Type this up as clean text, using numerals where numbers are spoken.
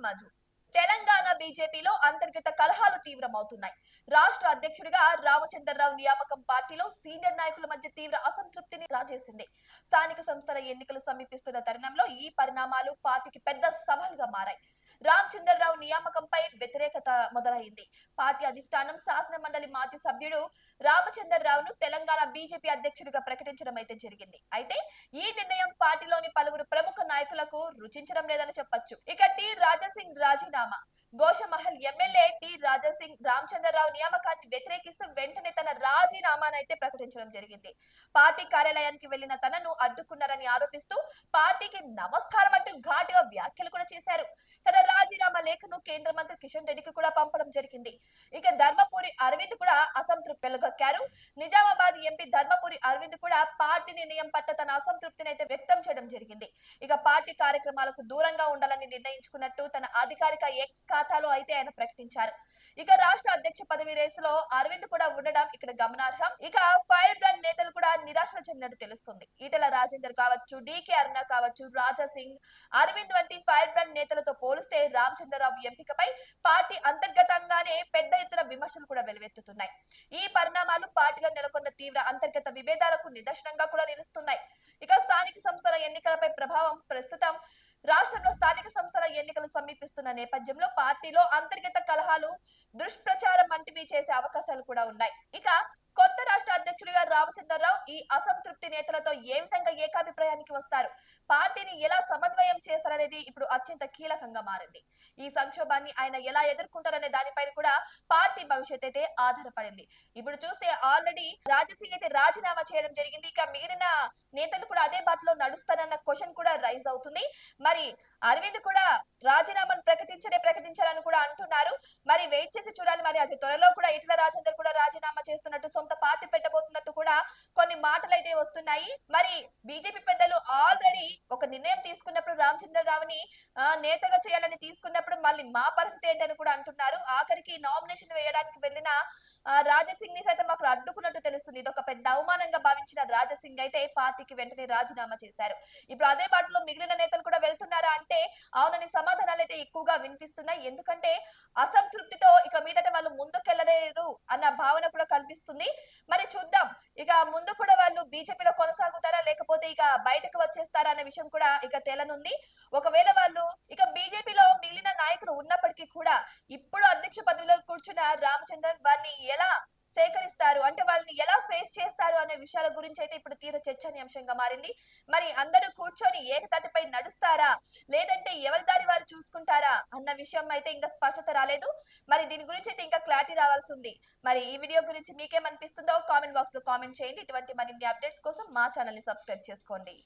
మధు. తెలంగాణ బీజేపీలో అంతర్గత కలహాలు తీవ్రమవుతున్నాయి. రాష్ట్ర అధ్యక్షుడిగా రామచంద్రరావు నియామకం పార్టీలో సీనియర్ నాయకుల మధ్య తీవ్ర అసంతృప్తిని రాజేసింది. స్థానిక సంస్థల ఎన్నికలు సమీపిస్తున్న తరుణంలో ఈ పరిణామాలు పార్టీకి పెద్ద సవాలుగా మారాయి. రామచంద్రరావు నియామకంపై వ్యతిరేకత మొదలైంది. పార్టీ అధిష్టానం శాసన మండలి మాజీ సభ్యుడు రామచంద్రరావును తెలంగాణ బీజేపీ అధ్యక్షుడిగా ప్రకటించడం అయితే జరిగింది. అయితే ఈ నిర్ణయం పార్టీలోని పలువురు ప్రముఖ నాయకులకు రుచించడం లేదని చెప్పొచ్చు. ఇక టి రాజాసింగ్ రాజీనామా. గోషమహల్ ఎమ్మెల్యే టి రాజాసింగ్ రామచంద్రరావు నియామకాన్ని వ్యతిరేకిస్తూ వెంటనే తన రాజీనామానైతే ప్రకటించడం జరిగింది. పార్టీ కార్యాలయానికి వెళ్లిన తనను అడ్డుకున్నారని ఆరోపిస్తూ పార్టీకి నమస్కారం అంటూ ఘాటుగా వ్యాఖ్యలు కూడా చేశారు. తన రాజీనామా లేఖను కేంద్ర మంత్రి కిషన్ రెడ్డికి కూడా పంపడం జరిగింది. ఇక ధర్మపురి అరవింద్ కూడా అసంతృప్తి వెలుగక్కారు. నిజామాబాద్ ఎంపీ ధర్మపురి అరవింద్ కూడా పార్టీ నిర్ణయం పట్ల తన అసంతృప్తిని అయితే వ్యక్తం చేయడం జరిగింది. ఇక పార్టీ కార్యక్రమాలకు దూరంగా ఉండాలని నిర్ణయించుకున్నట్టు తన అధికారిక ఎక్స్ ఖాతాలో అయితే ఆయన ప్రకటించారు. ఇక రాష్ట్ర అధ్యక్ష పదవి రేసులో అరవింద్ కూడా ఉండడం ఇక్కడ గమనార్హం. ఇక ఫైర్ బ్రాండ్ నేతలు కూడా నిరాశ చెందినట్టు తెలుస్తుంది. ఈటెల రాజేందర్ కావచ్చు, డికే అరుణ కావచ్చు, రాజా సింగ్, అరవింద్ వంటి ఫైర్ బ్రాండ్ నేతలతో పోలిస్తే రామచంద్రరావు ఎంపికపై పార్టీ అంతర్గతంగానే పెద్ద ఎత్తున విమర్శలు కూడా వెలువెత్తుతున్నాయి. ఈ పరిణామాలు పార్టీలో నెలకొన్న తీవ్ర అంతర్గత విభేదాలకు నిదర్శనంగా కూడా నిలుస్తున్నాయి. ఇక స్థానిక సంస్థల ఎన్నికలపై ప్రభావం. ప్రస్తుతం రాష్ట్రంలో స్థానిక సంస్థల ఎన్నికలు సమీపిస్తున్న నేపథ్యంలో పార్టీలో అంతర్గత కలహాలు, దుష్ప్రచారం వంటివి చేసే అవకాశాలు కూడా ఉన్నాయి. ఇక కొత్త రాష్ట్ర అధ్యక్షుడిగా రామచంద్రరావు ఈ అసంతృప్తి నేతలతో ఏ విధంగా ఏకాభిప్రాయానికి వస్తారు, పార్టీని ఎలా సమన్వయం చేస్తారనేది ఇప్పుడు అత్యంత కీలకంగా మారింది. ఈ సంక్షోభాన్ని ఆయన ఎలా ఎదుర్కొంటారనే దానిపైన కూడా పార్టీ భవిష్యత్ అయితే ఆధారపడింది. ఇప్పుడు చూస్తే ఆల్రెడీ రాజసింగ్ అయితే రాజీనామా చేయడం జరిగింది. ఇక మిగిలిన నేతలు కూడా అదే బాటలో నడుస్తారన్న క్వశ్చన్ కూడా రైజ్ అవుతుంది. మరి అరవింద్ కూడా రాజీనామాను ప్రకటించాలని కూడా అంటున్నారు. మరి వెయిట్ చేసి చూడాలి. మరి అది త్వరలో కూడా ఈటెల రాజేందర్ కూడా రాజీనామా చేస్తున్నట్టు, సొంత పార్టీ పెట్టబోతున్నట్టు కూడా కొన్ని మాటలు అయితే వస్తున్నాయి. మరి బీజేపీ పెద్దలు ఆల్రెడీ ఒక నిర్ణయం తీసుకున్నప్పుడు రామచంద్రరావుని నేతగా చేయాలని తీసుకున్నప్పుడు మళ్ళీ మా పరిస్థితి ఏంటని కూడా అంటున్నారు. ఆఖరికి నామినేషన్ వేయడానికి వెళ్ళిన రాజాసింగ్ ని సైతం మాకు అడ్డుకున్నట్టు తెలుస్తుంది. ఇది ఒక పెద్ద అవమానంగా భావించిన రాజాసింగ్ అయితే పార్టీకి వెంటనే రాజీనామా చేశారు. ఇప్పుడు అదే బాటలో మిగిలిన నేతలు కూడా వెళ్తున్నారా అంటే అవునని సమాధానాలు అయితే ఎక్కువగా వినిపిస్తున్నాయి. ఎందుకంటే అసంతృప్తితో ఇక మీదట వాళ్ళు ముందుకెళ్లలేరు అన్న భావన కూడా కల్పిస్తుంది. మరి చూద్దాం, ఇక ముందు కూడా వాళ్ళు బీజేపీలో కొనసాగుతారా లేకపోతే ఇక బయటకు వచ్చేస్తారా అనే విషయం కూడా ఇక తేలనుంది. ఒకవేళ వాళ్ళు ఇక బీజేపీలో మిగిలిన నాయకులు ఉన్నప్పటికీ కూడా ఇప్పుడు అధ్యక్ష పదవిలో కూర్చున్న రామచంద్రన్ వారిని ఎలా సేకరిస్తారు, అంటే వాళ్ళని ఎలా ఫేస్ చేస్తారు అనే విషయాల గురించి అయితే ఇప్పుడు తీవ్ర చర్చనీయాంశంగా మారింది. మరి అందరూ కూర్చొని ఏకతాటిపై నడుస్తారా లేదంటే ఎవరి దారి వారు చూసుకుంటారా అన్న విషయం అయితే ఇంకా స్పష్టత రాలేదు. మరి దీని గురించి అయితే ఇంకా క్లారిటీ రావాల్సి ఉంది. మరి ఈ వీడియో గురించి మీకేమనిపిస్తుందో కామెంట్ బాక్స్ లో కామెంట్ చేయండి. ఇటువంటి మరిన్ని అప్డేట్స్ కోసం మా ఛానల్ ని సబ్స్క్రైబ్ చేసుకోండి.